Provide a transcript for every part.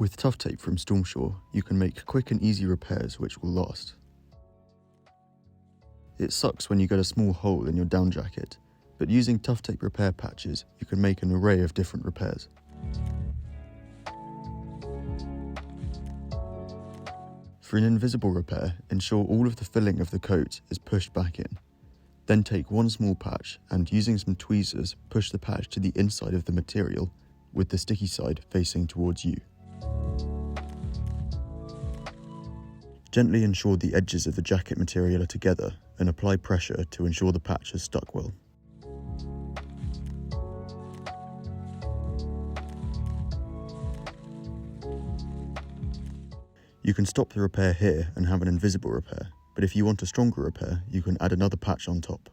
With Tuff tape from Stormsure, you can make quick and easy repairs which will last. It sucks when you get a small hole in your down jacket, but using Tuff tape repair patches, you can make an array of different repairs. For an invisible repair, ensure all of the filling of the coat is pushed back in. Then take one small patch and, using some tweezers, push the patch to the inside of the material, with the sticky side facing towards you. Gently ensure the edges of the jacket material are together and apply pressure to ensure the patch is stuck well. You can stop the repair here and have an invisible repair, but if you want a stronger repair, you can add another patch on top.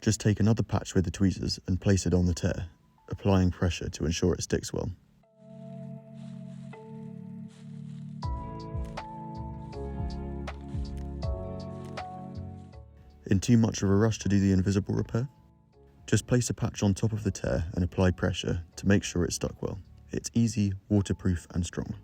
Just take another patch with the tweezers and place it on the tear, applying pressure to ensure it sticks well. In too much of a rush to do the invisible repair? Just place a patch on top of the tear and apply pressure to make sure it's stuck well. It's easy, waterproof and strong.